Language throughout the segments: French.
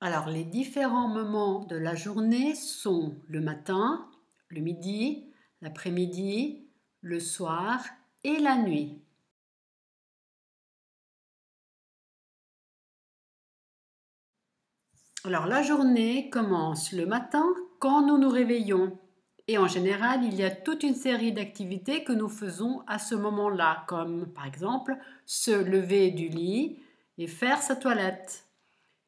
Alors, les différents moments de la journée sont le matin, le midi, l'après-midi, le soir et la nuit. Alors, la journée commence le matin quand nous nous réveillons. Et en général, il y a toute une série d'activités que nous faisons à ce moment-là, comme par exemple se lever du lit et faire sa toilette.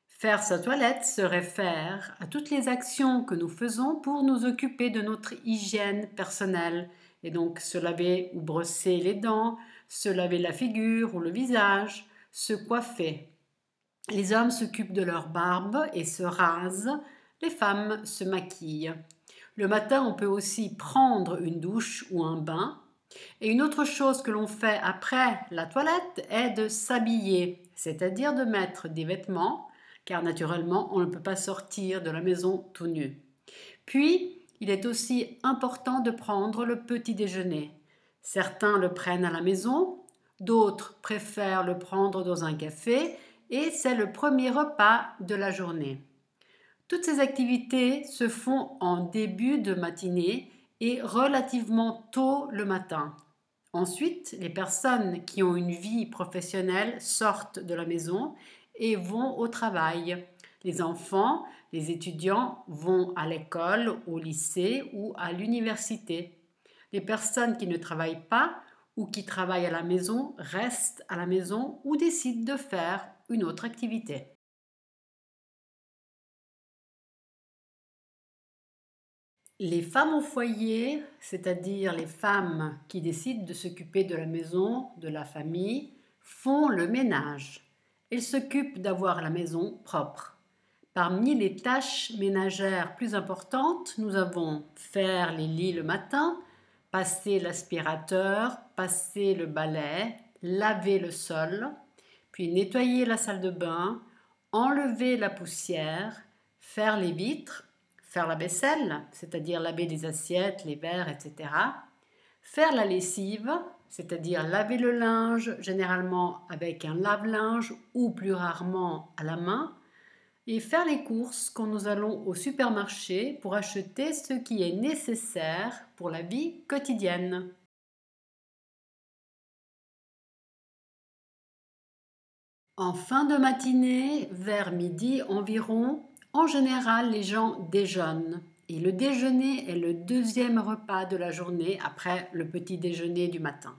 Faire sa toilette se réfère à toutes les actions que nous faisons pour nous occuper de notre hygiène personnelle. Et donc se laver ou brosser les dents, se laver la figure ou le visage, se coiffer. Les hommes s'occupent de leur barbe et se rasent, les femmes se maquillent. Le matin, on peut aussi prendre une douche ou un bain. Et une autre chose que l'on fait après la toilette est de s'habiller, c'est-à-dire de mettre des vêtements, car naturellement, on ne peut pas sortir de la maison tout nu. Puis, il est aussi important de prendre le petit déjeuner. Certains le prennent à la maison, d'autres préfèrent le prendre dans un café, et c'est le premier repas de la journée. Toutes ces activités se font en début de matinée et relativement tôt le matin. Ensuite, les personnes qui ont une vie professionnelle sortent de la maison et vont au travail. Les enfants, les étudiants vont à l'école, au lycée ou à l'université. Les personnes qui ne travaillent pas ou qui travaillent à la maison restent à la maison ou décident de faire une autre activité. Les femmes au foyer, c'est-à-dire les femmes qui décident de s'occuper de la maison, de la famille, font le ménage. Elles s'occupent d'avoir la maison propre. Parmi les tâches ménagères plus importantes, nous avons faire les lits le matin, passer l'aspirateur, passer le balai, laver le sol, puis nettoyer la salle de bain, enlever la poussière, faire les vitres, faire la vaisselle, c'est-à-dire laver les assiettes, les verres, etc. Faire la lessive, c'est-à-dire laver le linge, généralement avec un lave-linge ou plus rarement à la main, et faire les courses quand nous allons au supermarché pour acheter ce qui est nécessaire pour la vie quotidienne. En fin de matinée, vers midi environ, en général, les gens déjeunent. Et le déjeuner est le deuxième repas de la journée après le petit déjeuner du matin.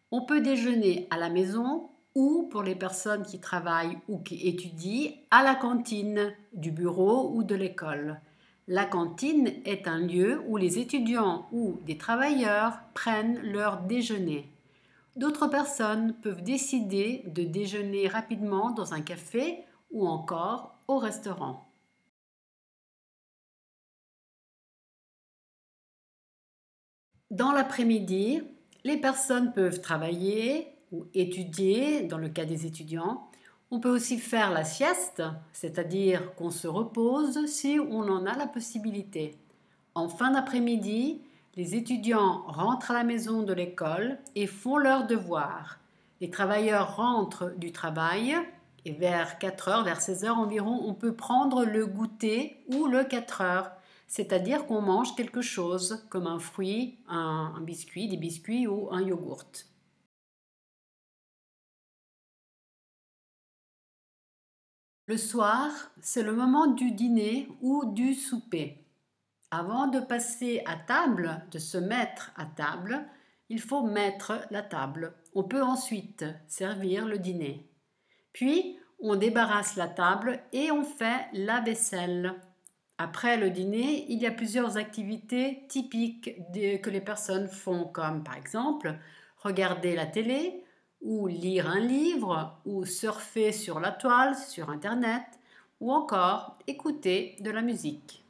On peut déjeuner à la maison ou, pour les personnes qui travaillent ou qui étudient, à la cantine du bureau ou de l'école. La cantine est un lieu où les étudiants ou des travailleurs prennent leur déjeuner. D'autres personnes peuvent décider de déjeuner rapidement dans un café ou encore au restaurant. Dans l'après-midi, les personnes peuvent travailler ou étudier, dans le cas des étudiants. On peut aussi faire la sieste, c'est-à-dire qu'on se repose si on en a la possibilité. En fin d'après-midi, les étudiants rentrent à la maison de l'école et font leurs devoirs. Les travailleurs rentrent du travail et vers 4 heures, vers 16 heures environ, on peut prendre le goûter ou le 4 heures. C'est-à-dire qu'on mange quelque chose comme un fruit, un biscuit, des biscuits ou un yogourt. Le soir, c'est le moment du dîner ou du souper. Avant de passer à table, de se mettre à table, il faut mettre la table. On peut ensuite servir le dîner. Puis, on débarrasse la table et on fait la vaisselle. Après le dîner, il y a plusieurs activités typiques que les personnes font, comme par exemple regarder la télé, ou lire un livre, ou surfer sur la toile, sur Internet, ou encore écouter de la musique.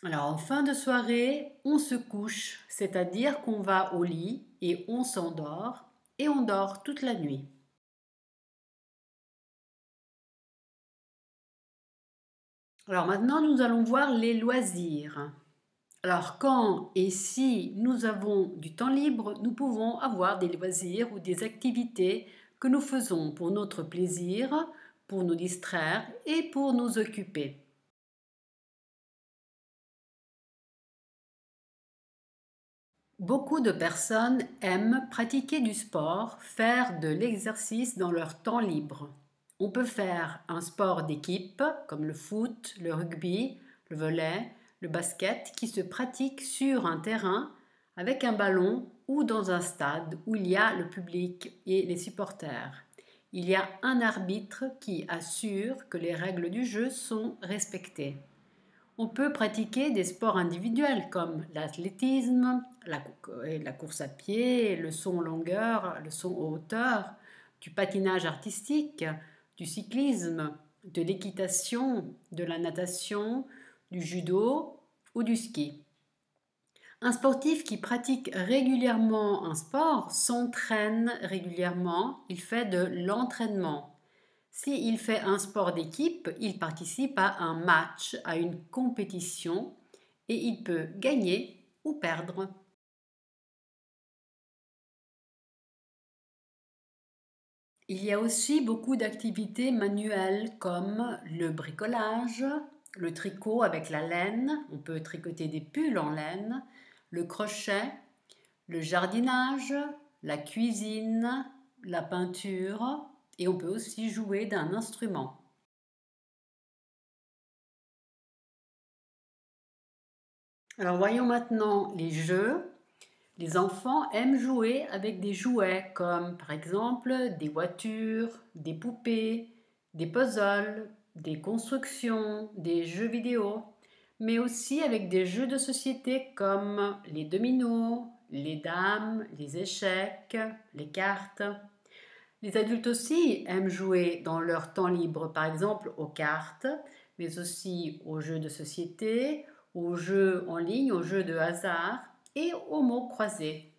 Alors en fin de soirée, on se couche, c'est-à-dire qu'on va au lit et on s'endort, et on dort toute la nuit. Alors maintenant, nous allons voir les loisirs. Alors quand et si nous avons du temps libre, nous pouvons avoir des loisirs ou des activités que nous faisons pour notre plaisir, pour nous distraire et pour nous occuper. Beaucoup de personnes aiment pratiquer du sport, faire de l'exercice dans leur temps libre. On peut faire un sport d'équipe comme le foot, le rugby, le volley, le basket qui se pratique sur un terrain avec un ballon ou dans un stade où il y a le public et les supporters. Il y a un arbitre qui assure que les règles du jeu sont respectées. On peut pratiquer des sports individuels comme l'athlétisme, la course à pied, le saut en longueur, le saut en hauteur, du patinage artistique, du cyclisme, de l'équitation, de la natation, du judo ou du ski. Un sportif qui pratique régulièrement un sport s'entraîne régulièrement, il fait de l'entraînement. S'il fait un sport d'équipe, il participe à un match, à une compétition, et il peut gagner ou perdre. Il y a aussi beaucoup d'activités manuelles comme le bricolage, le tricot avec la laine, on peut tricoter des pulls en laine, le crochet, le jardinage, la cuisine, la peinture, et on peut aussi jouer d'un instrument. Alors voyons maintenant les jeux. Les enfants aiment jouer avec des jouets comme par exemple des voitures, des poupées, des puzzles, des constructions, des jeux vidéo, mais aussi avec des jeux de société comme les dominos, les dames, les échecs, les cartes. Les adultes aussi aiment jouer dans leur temps libre, par exemple aux cartes, mais aussi aux jeux de société, aux jeux en ligne, aux jeux de hasard et aux mots croisés.